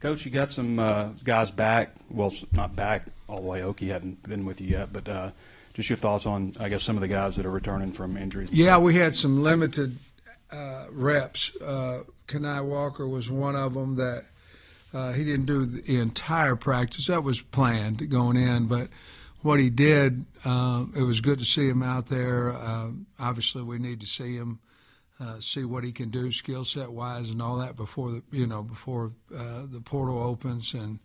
Coach, you got some guys back. Well, not back all the way. Okie hadn't been with you yet, but just your thoughts on, I guess, some of the guys that are returning from injuries. Yeah, we had some limited reps. Kenai Walker was one of them that he didn't do the entire practice. That was planned going in, but what he did, it was good to see him out there. Obviously, we need to see him. See what he can do skill set wise and all that before the portal opens, and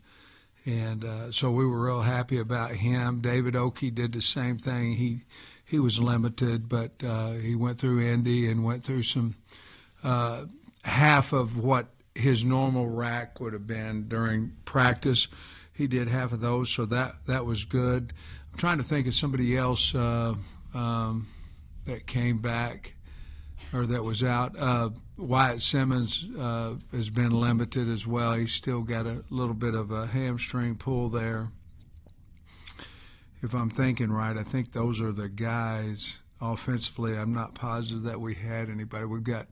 so we were real happy about him. David Okie did the same thing. He was limited, but he went through Indy and went through some half of what his normal rack would have been during practice. He did half of those, so that was good. I'm trying to think of somebody else that came back or that was out. Wyatt Simmons has been limited as well. He's still got a little bit of a hamstring pull there. If I'm thinking right, I think those are the guys offensively. I'm not positive that we had anybody. We've got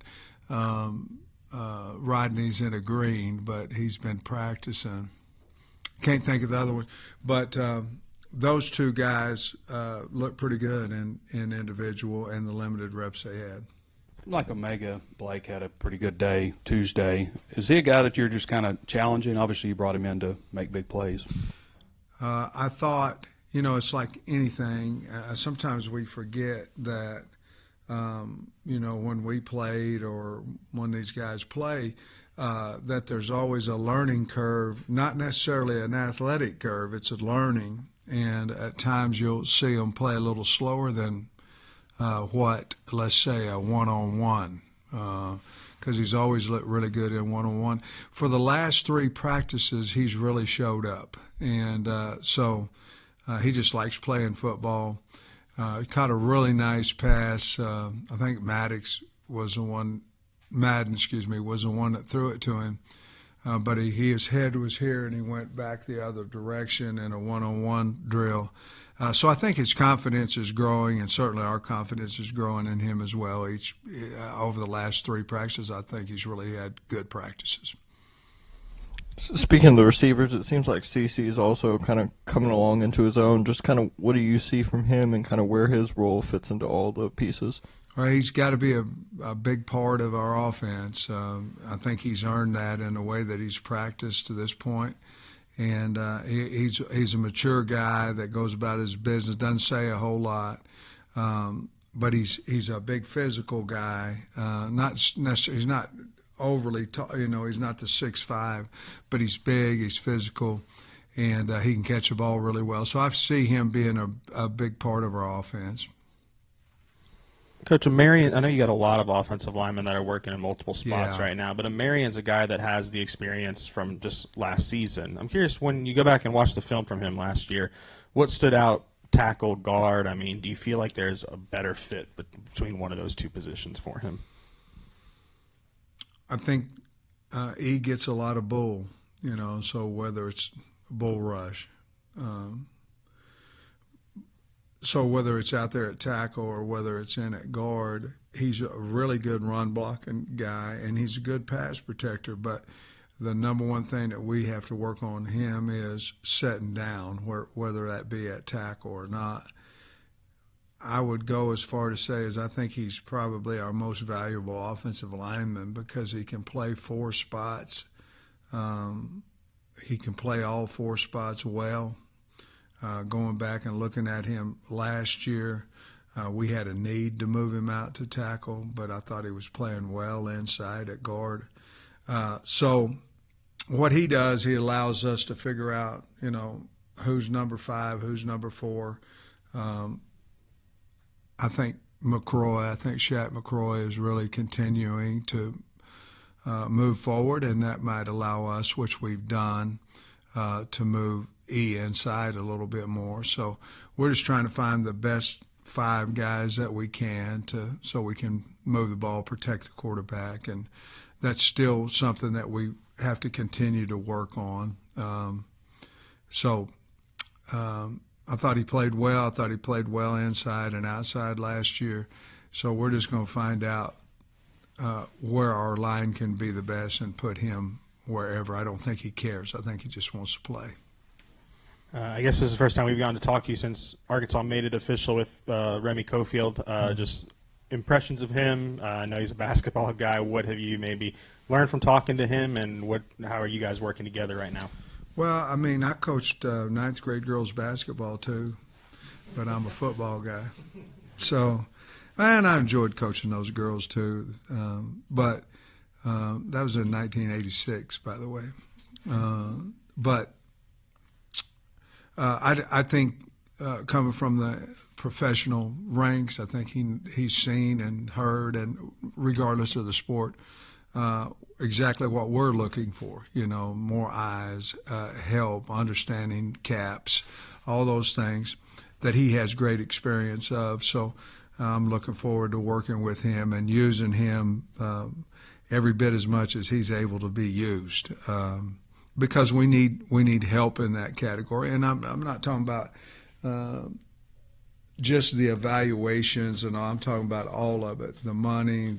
Rodney's in a green, but he's been practicing. Can't think of the other one. But those two guys look pretty good in individual and the limited reps they had. Like Omega, Blake had a pretty good day Tuesday. Is he a guy that you're just kind of challenging? Obviously, you brought him in to make big plays. I thought, it's like anything. Sometimes we forget that, when we played or when these guys play, that there's always a learning curve, not necessarily an athletic curve. It's a learning. And at times you'll see them play a little slower than what, let's say, a one-on-one, because he's always looked really good in one-on-one. For the last 3 practices, he's really showed up, and so he just likes playing football. He caught a really nice pass. I think Madden was the one that threw it to him, but his head was here, and he went back the other direction in a one-on-one drill. So I think his confidence is growing, and certainly our confidence is growing in him as well. Over the last 3 practices, I think he's really had good practices. Speaking of the receivers, it seems like CeCe is also kind of coming along into his own. Just kind of what do you see from him and kind of where his role fits into all the pieces? Well, he's got to be a big part of our offense. I think he's earned that in the way that he's practiced to this point. And he's a mature guy that goes about his business, doesn't say a whole lot, but he's a big physical guy. He's not overly tall, he's not the 6'5", but he's big, he's physical, and he can catch the ball really well. So I see him being a big part of our offense. Coach, Marion, I know you got a lot of offensive linemen that are working in multiple spots right now, but Marion's a guy that has the experience from just last season. I'm curious, when you go back and watch the film from him last year, what stood out, tackle, guard? I mean, do you feel like there's a better fit between one of those 2 positions for him? I think he gets a lot of bull, so whether it's bull rush, so whether it's out there at tackle or whether it's in at guard, he's a really good run blocking guy, and he's a good pass protector. But the number one thing that we have to work on him is setting down, whether that be at tackle or not. I would go as far to say as I think he's probably our most valuable offensive lineman because he can play 4 spots. He can play all 4 spots well. Going back and looking at him last year, we had a need to move him out to tackle, but I thought he was playing well inside at guard. So what he does, he allows us to figure out, who's number 5, who's number 4. I think Shaq McCroy is really continuing to move forward, and that might allow us, which we've done, to move E inside a little bit more. So we're just trying to find the best 5 guys that we can so we can move the ball, protect the quarterback, and that's still something that we have to continue to work on. I thought he played well. I thought he played well inside and outside last year. So we're just going to find out where our line can be the best and put him wherever. I don't think he cares. I think he just wants to play. I guess this is the first time we've gotten to talk to you since Arkansas made it official with Remy Cofield. Just impressions of him. I know he's a basketball guy. What have you maybe learned from talking to him, and how are you guys working together right now? Well, I mean, I coached ninth grade girls basketball too, but I'm a football guy. So, and I enjoyed coaching those girls too. But that was in 1986, by the way. I think coming from the professional ranks, I think he's seen and heard, and regardless of the sport, exactly what we're looking for. More eyes, help, understanding caps, all those things that he has great experience of. So I'm looking forward to working with him and using him every bit as much as he's able to be used. Because we need help in that category, and I'm not talking about just the evaluations and all. I'm talking about all of it: the money,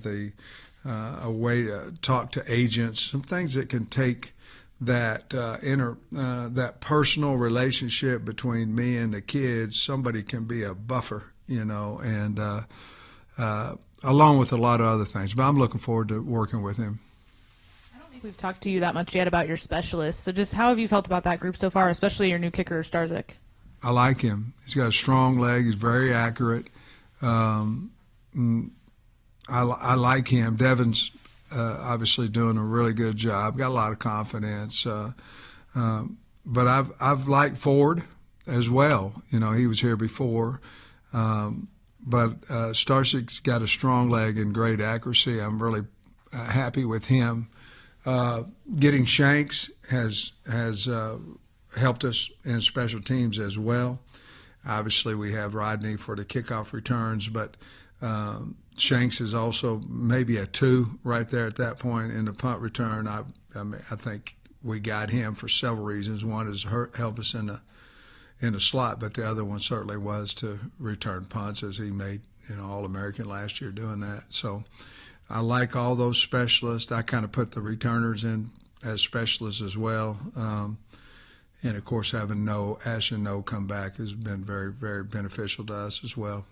a way to talk to agents, some things that can take that that personal relationship between me and the kids. Somebody can be a buffer, and along with a lot of other things. But I'm looking forward to working with him. We've talked to you that much yet about your specialists. So just how have you felt about that group so far, especially your new kicker, Starzik? I like him. He's got a strong leg. He's very accurate. I like him. Devin's obviously doing a really good job. Got a lot of confidence. But I've liked Ford as well. He was here before. But Starzik's got a strong leg and great accuracy. I'm really happy with him. Getting Shanks has helped us in special teams as well. Obviously, we have Rodney for the kickoff returns, but Shanks is also maybe a 2 right there at that point in the punt return. I think we got him for several reasons. One is help us in the slot, but the other one certainly was to return punts, as he made All-American last year doing that. So I like all those specialists. I kind of put the returners in as specialists as well. And, of course, having Ashton No come back has been very, very beneficial to us as well.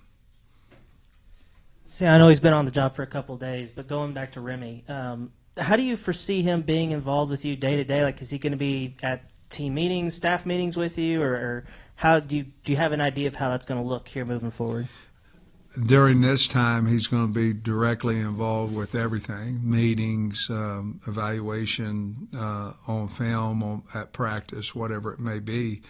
See, I know he's been on the job for a couple of days, but going back to Remy, how do you foresee him being involved with you day to day? Like, is he going to be at team meetings, staff meetings with you, or how do you have an idea of how that's going to look here moving forward? During this time, he's going to be directly involved with everything: meetings, evaluation, on film, at practice, whatever it may be.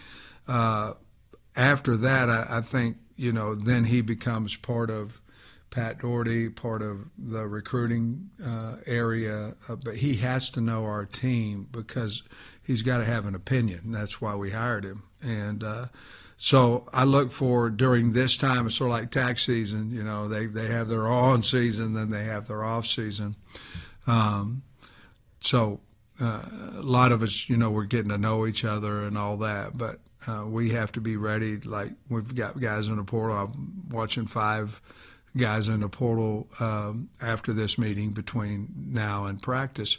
After that, I think then he becomes part of Pat Doherty, part of the recruiting area. But he has to know our team because he's got to have an opinion. That's why we hired him. And so I look for during this time, it's sort of like tax season. They have their on season, then they have their off season. So a lot of us, we're getting to know each other and all that. But we have to be ready. Like, we've got guys in the portal. I'm watching 5 guys in the portal after this meeting between now and practice.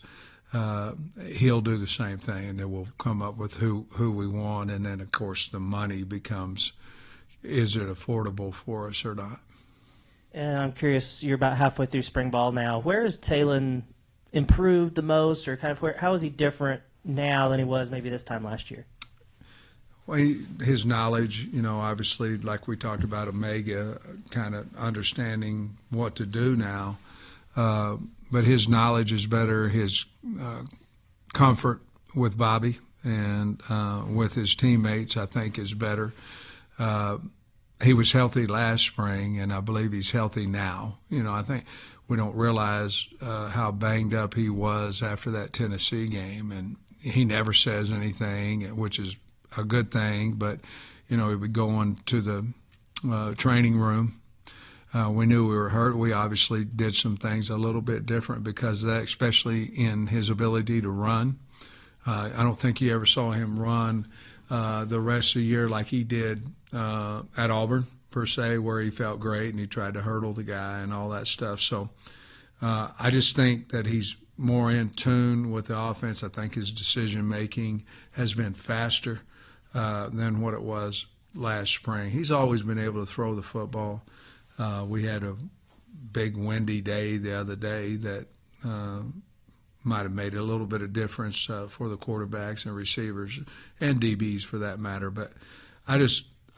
He'll do the same thing, and then we'll come up with who we want. And then, of course, the money becomes, is it affordable for us or not? And I'm curious, you're about halfway through spring ball now. Where has Talon improved the most, or kind of how is he different now than he was maybe this time last year? Well, his knowledge, obviously, like we talked about Omega, kind of understanding what to do now. But his knowledge is better. His comfort with Bobby and with his teammates, I think, is better. He was healthy last spring, and I believe he's healthy now. I think we don't realize how banged up he was after that Tennessee game, and he never says anything, which is a good thing. But, he would go into the training room. We knew we were hurt. We obviously did some things a little bit different because of that, especially in his ability to run. I don't think you ever saw him run the rest of the year like he did at Auburn, per se, where he felt great and he tried to hurdle the guy and all that stuff. So I just think that he's more in tune with the offense. I think his decision making has been faster than what it was last spring. He's always been able to throw the football. We had a big windy day the other day that might have made a little bit of difference for the quarterbacks and receivers and DBs for that matter. But I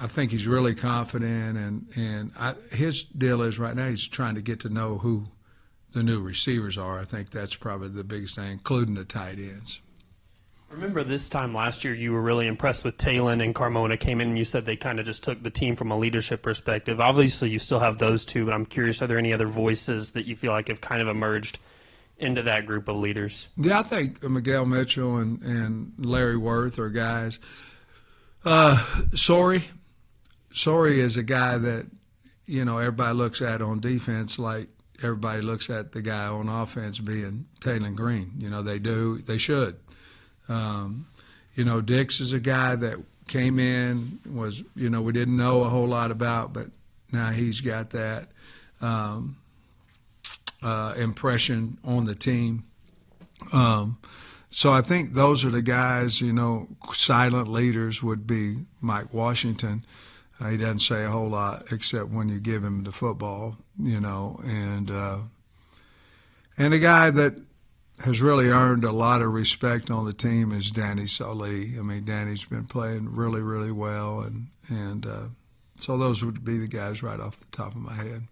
think he's really confident, and his deal is right now he's trying to get to know who the new receivers are. I think that's probably the biggest thing, including the tight ends. Remember this time last year you were really impressed with Talon and Carmona came in and you said they kind of just took the team from a leadership perspective. Obviously you still have those two, but I'm curious, are there any other voices that you feel like have kind of emerged into that group of leaders? Yeah, I think Miguel Mitchell and Larry Worth are guys. Sorey is a guy that, everybody looks at on defense like everybody looks at the guy on offense being Talon Green. They should. Dix is a guy that came in, was, we didn't know a whole lot about, but now he's got that impression on the team. So I think those are the guys, silent leaders would be Mike Washington. He doesn't say a whole lot except when you give him the football, and a guy that has really earned a lot of respect on the team is Danny Sully. I mean, Danny's been playing really, really well, and so those would be the guys right off the top of my head.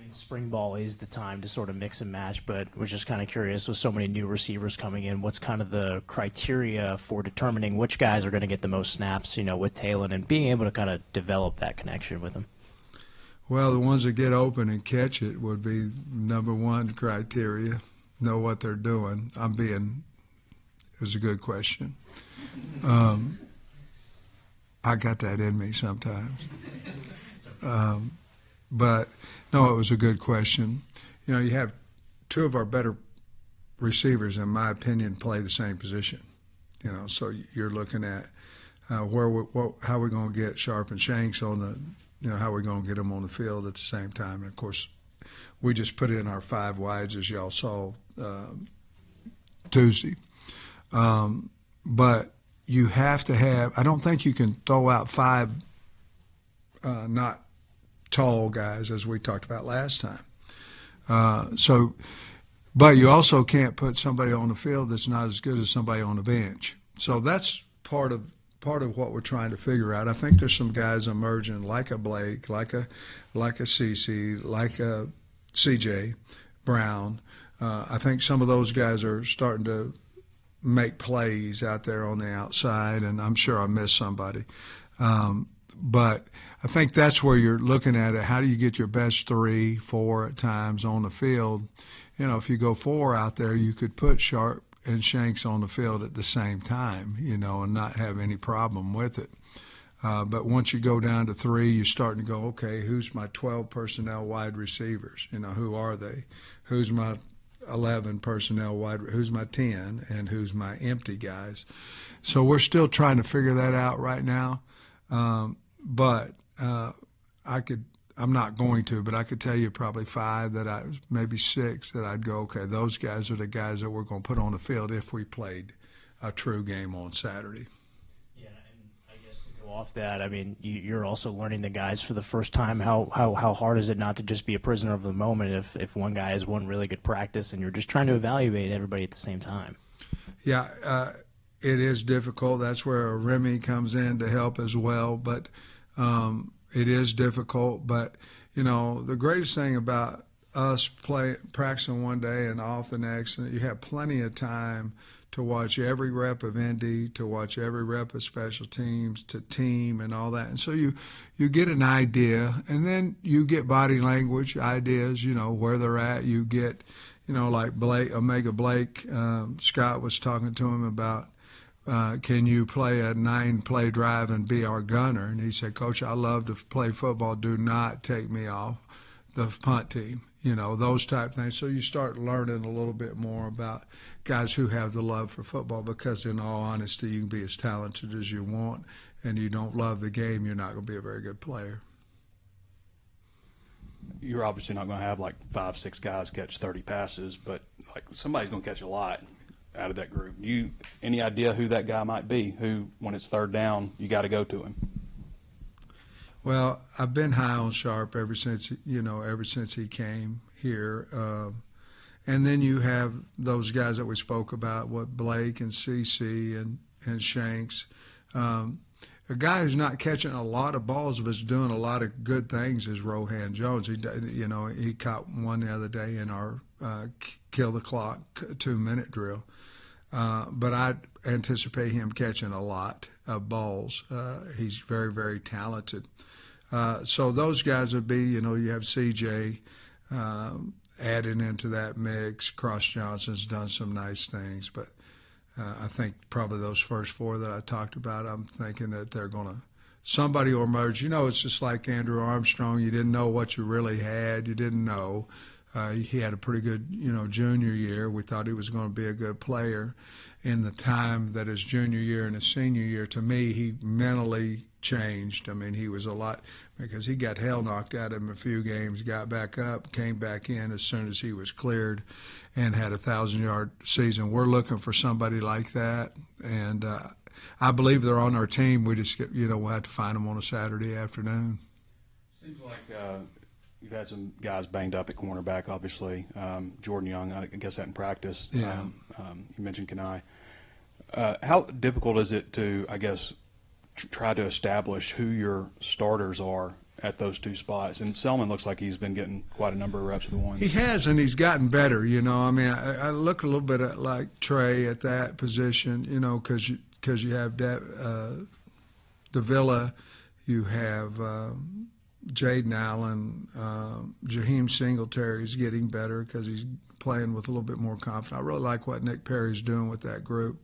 Spring ball is the time to sort of mix and match, but was just kind of curious, with so many new receivers coming in, what's kind of the criteria for determining which guys are going to get the most snaps, with Talon, and being able to kind of develop that connection with him? Well, the ones that get open and catch it would be number one criteria, know what they're doing. It was a good question. I got that in me sometimes. But no, it was a good question. You have two of our better receivers, in my opinion, play the same position. So you're looking at how we're going to get Sharp and Shanks on the, how we're going to get them on the field at the same time. And of course, we just put in our 5 wides, as y'all saw Tuesday. But you have to have. I don't think you can throw out 5 not tall guys, as we talked about last time. But you also can't put somebody on the field that's not as good as somebody on the bench. So that's part of what we're trying to figure out. I think there's some guys emerging like a Blake, like a CeCe, like a CJ Brown. I think some of those guys are starting to make plays out there on the outside, and I'm sure I missed somebody. But I think that's where you're looking at it. How do you get your best 3, 4 at times on the field? If you go 4 out there, you could put Sharp and Shanks on the field at the same time, and not have any problem with it. But once you go down to 3, you're starting to go, okay, who's my 12 personnel wide receivers? Who are they? Who's my 11 personnel wide? Who's my 10? And who's my empty guys? So we're still trying to figure that out right now. But I'm not going to, but I could tell you probably 5 maybe 6 that I'd go, okay, those guys are the guys that we're going to put on the field if we played a true game on Saturday. Yeah, and I guess to go off that, I mean, you're also learning the guys for the first time. How hard is it not to just be a prisoner of the moment if one guy has one really good practice and you're just trying to evaluate everybody at the same time? Yeah, it is difficult. That's where Remy comes in to help as well, but it is difficult. But the greatest thing about us practicing one day and off the next, you have plenty of time to watch every rep of Indy, to watch every rep of special teams, to team and all that. And so you get an idea, and then you get body language ideas, where they're at. You get, like Omega Blake, Scott was talking to him about, can you play a 9-play drive and be our gunner? And he said, Coach, I love to play football. Do not take me off the punt team, those type things. So you start learning a little bit more about guys who have the love for football, because in all honesty, you can be as talented as you want, and you don't love the game, you're not going to be a very good player. you're obviously not going to have like 5, 6 guys catch 30 passes, but like somebody's going to catch a lot out of that group. Any idea who that guy might be? Who, when it's third down, you got to go to him? Well, I've been high on Sharp ever since he came here. And then you have those guys that we spoke about, Blake and CC and Shanks. A guy who's not catching a lot of balls but is doing a lot of good things is Rohan Jones. He caught one the other day in our kill the clock 2-minute drill. But I anticipate him catching a lot of balls. He's very, very talented. So those guys would be, you have CJ added into that mix. Cross Johnson's done some nice things, but I think probably those first 4 that I talked about, I'm thinking that they're going to – somebody will emerge. It's just like Andrew Armstrong. You didn't know what you really had. You didn't know. He had a pretty good, junior year. We thought he was going to be a good player. In the time that his junior year and his senior year, to me, he mentally changed. I mean, he was a lot – because he got hell knocked out of him a few games, got back up, came back in as soon as he was cleared, and had a 1,000-yard season. We're looking for somebody like that, and I believe they're on our team. We just we'll have to find them on a Saturday afternoon. Seems like you've had some guys banged up at cornerback, obviously. Jordan Young, I guess that in practice. Yeah. You mentioned Kenai. How difficult is it to, I guess, try to establish who your starters are at those 2 spots? And Selman looks like he's been getting quite a number of reps with the ones. He has, and he's gotten better. I mean, I look a little bit at like Trey at that position, because you have Davila, you have Jaden Allen, Jaheim Singletary's getting better because he's playing with a little bit more confidence. I really like what Nick Perry's doing with that group.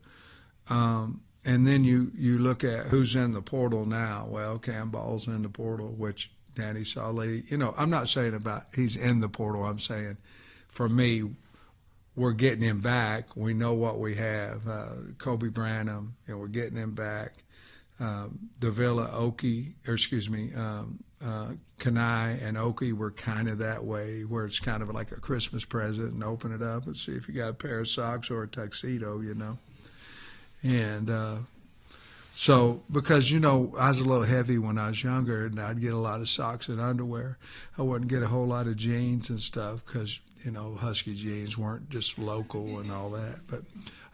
And then you look at who's in the portal now. Well, Cam Ball's in the portal, which Danny Saleh, I'm not saying about he's in the portal. I'm saying for me, we're getting him back. We know what we have. Kobe Branham, we're getting him back. Davila, Kenai and Oki were kind of that way, where it's kind of like a Christmas present and open it up and see if you got a pair of socks or a tuxedo, And so, because, I was a little heavy when I was younger, and I'd get a lot of socks and underwear. I wouldn't get a whole lot of jeans and stuff because, Husky jeans weren't just local and all that. But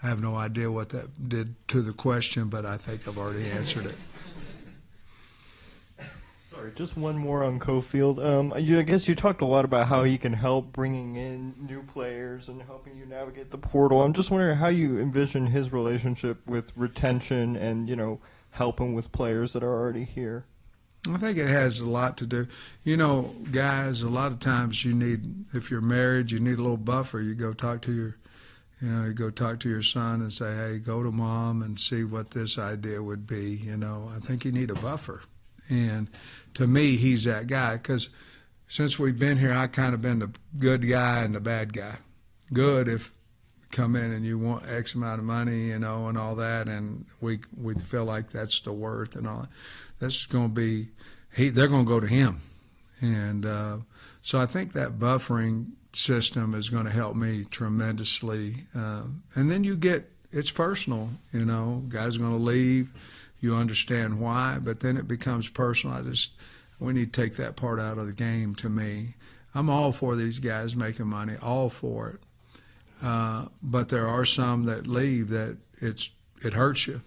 I have no idea what that did to the question, but I think I've already answered it. Sorry, just one more on Cofield. I guess you talked a lot about how he can help bringing in new players and helping you navigate the portal. I'm just wondering how you envision his relationship with retention and, helping with players that are already here. I think it has a lot to do. Guys, a lot of times if you're married, you need a little buffer. You go talk to your son and say, hey, go to mom and see what this idea would be. I think you need a buffer. And to me, he's that guy, because since we've been here, I kind of been the good guy and the bad guy. Good if you come in and you want X amount of money, and all that, and we feel like that's the worth and all that. That's going to be they're going to go to him. And so I think that buffering system is going to help me tremendously. And then it's personal, guys are going to leave. You understand why, but then it becomes personal. We need to take that part out of the game. To me, I'm all for these guys making money, all for it. But there are some that leave that it hurts you,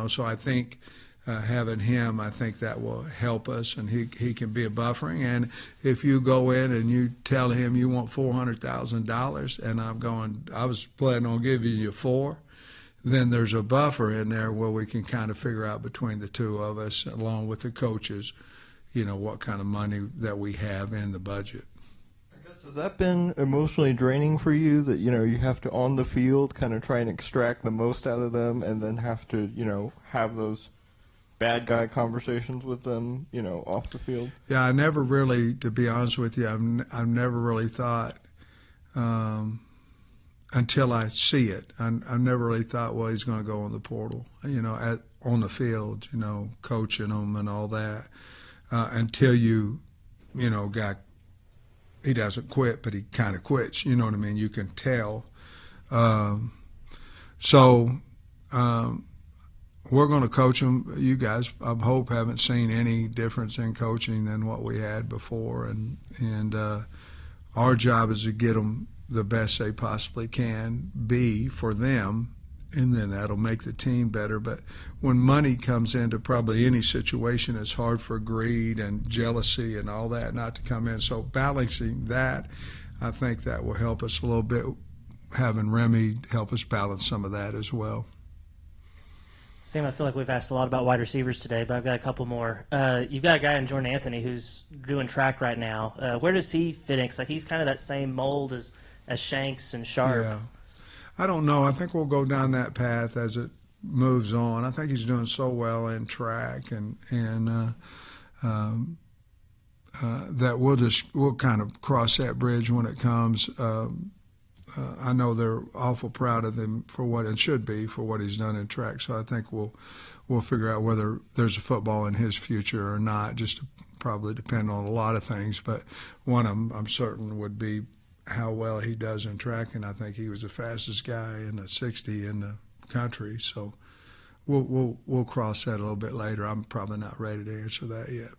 So I think having him, I think that will help us, and he can be a buffering. And if you go in and you tell him you want $400,000, and I was planning on giving you $4. Then there's a buffer in there where we can kind of figure out between the two of us, along with the coaches, what kind of money that we have in the budget. I guess, has that been emotionally draining for you, that, you have to, on the field, kind of try and extract the most out of them, and then have to, have those bad guy conversations with them, off the field? Yeah, I never really, to be honest with you, I've never really thought, until I see it. I never really thought, well, he's going to go on the portal, on the field, coaching them and all that, until you got he doesn't quit, but he kind of quits. You know what I mean? You can tell. We're going to coach him. You guys, I hope, haven't seen any difference in coaching than what we had before, and our job is to get them the best they possibly can be for them, and then that'll make the team better. But when money comes into probably any situation, it's hard for greed and jealousy and all that not to come in. So balancing that, I think that will help us a little bit, having Remy help us balance some of that as well. Sam, I feel like we've asked a lot about wide receivers today, but I've got a couple more. You've got a guy in Jordan Anthony who's doing track right now. Where does he fit in? 'Cause, like, he's kind of that same mold as Shanks and Sharp. Yeah. I don't know. I think we'll go down that path as it moves on. I think he's doing so well in track, and that we'll kind of cross that bridge when it comes. I know they're awful proud of him for what it should be for what he's done in track. So I think we'll figure out whether there's a football in his future or not. Just probably depend on a lot of things, but one of them I'm certain would be how well he does in track, and I think he was the fastest guy in the 60 in the country. So we'll cross that a little bit later. I'm probably not ready to answer that yet.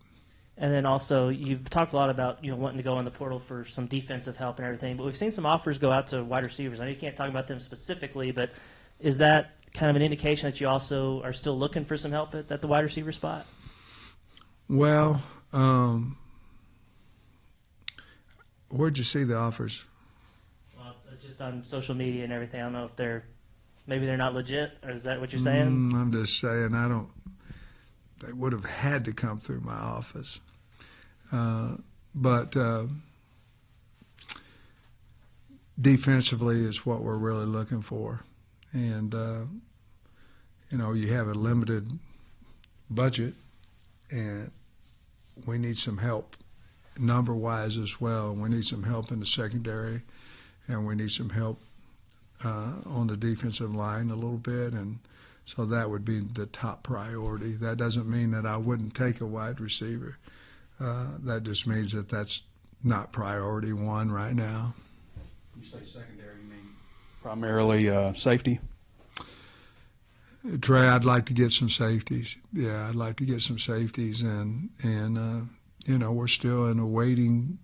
And then also, you've talked a lot about wanting to go in the portal for some defensive help and everything, but we've seen some offers go out to wide receivers. I know you can't talk about them specifically, but is that kind of an indication that you also are still looking for some help at the wide receiver spot? Well, where'd you see the offers? Well, just on social media and everything. I don't know if maybe they're not legit, or is that what you're saying? I'm just saying they would have had to come through my office. But defensively is what we're really looking for. And, you have a limited budget, and we need some help number-wise as well. We need some help in the secondary, and we need some help on the defensive line a little bit, and so that would be the top priority. That doesn't mean that I wouldn't take a wide receiver. That just means that that's not priority one right now. When you say secondary, you mean primarily safety? Trey, I'd like to get some safeties. Yeah, I'd like to get some safeties, and we're still in a waiting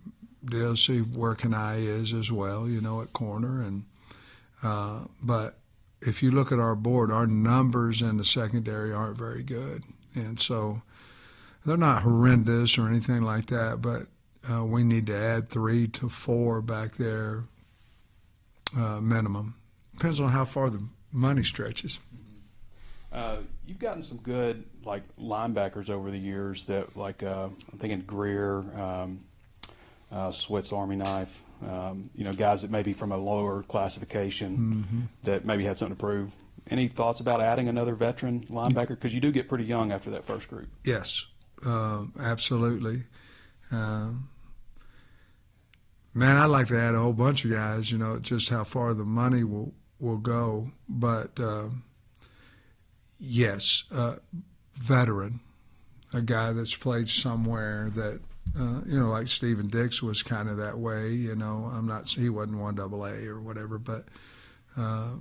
deal to see where Kanai is as well, at corner. And but if you look at our board, our numbers in the secondary aren't very good. And so they're not horrendous or anything like that, but we need to add 3 to 4 back there minimum. Depends on how far the money stretches. You've gotten some good linebackers over the years that I'm thinking Greer, Swiss Army Knife, guys that maybe from a lower classification that maybe had something to prove. Any thoughts about adding another veteran linebacker? Because you do get pretty young after that first group. Yes, absolutely. Man, I'd like to add a whole bunch of guys, just how far the money will go. But, yes, veteran, a guy that's played somewhere that, like Stephen Dix was kind of that way. He wasn't 1AA or whatever, but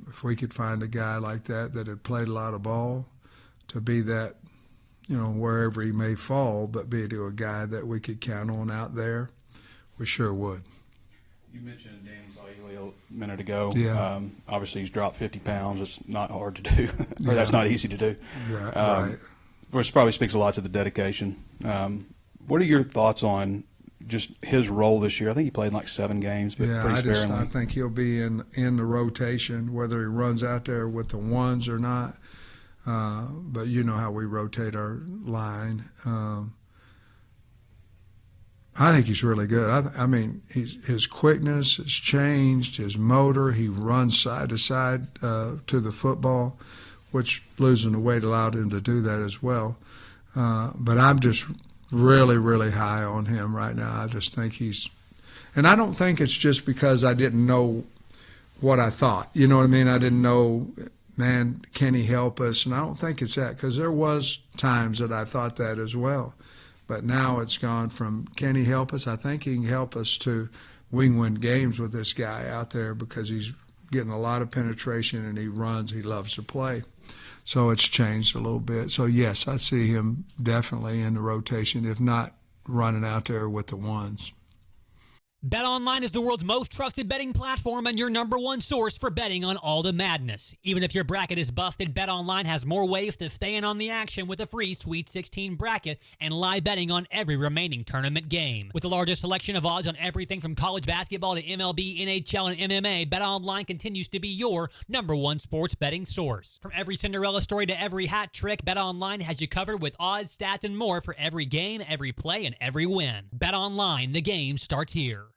if we could find a guy like that had played a lot of ball to be that, wherever he may fall, but be to a guy that we could count on out there, we sure would. You mentioned Danny Zaiuli a minute ago. Yeah. Obviously, he's dropped 50 pounds. It's not hard to do, or that's not easy to do. Right. Which probably speaks a lot to the dedication. What are your thoughts on just his role this year? I think he played 7 games, but pretty sparingly. I think he'll be in the rotation, whether he runs out there with the ones or not. But you know how we rotate our line. I think he's really good. I mean, his quickness has changed, his motor. He runs side to side to the football, which losing the weight allowed him to do that as well. But I'm just really, really high on him right now. I just think and I don't think it's just because I didn't know what I thought. You know what I mean? I didn't know, man, can he help us? And I don't think it's that, because there was times that I thought that as well. But now it's gone from, can he help us? I think he can help us to, we can win games with this guy out there because he's getting a lot of penetration and he runs, he loves to play. So it's changed a little bit. So, yes, I see him definitely in the rotation, if not running out there with the ones. BetOnline is the world's most trusted betting platform and your number one source for betting on all the madness. Even if your bracket is busted, BetOnline has more ways to stay in on the action with a free Sweet 16 bracket and live betting on every remaining tournament game. With the largest selection of odds on everything from college basketball to MLB, NHL, and MMA, BetOnline continues to be your number one sports betting source. From every Cinderella story to every hat trick, BetOnline has you covered with odds, stats, and more for every game, every play, and every win. BetOnline, the game starts here.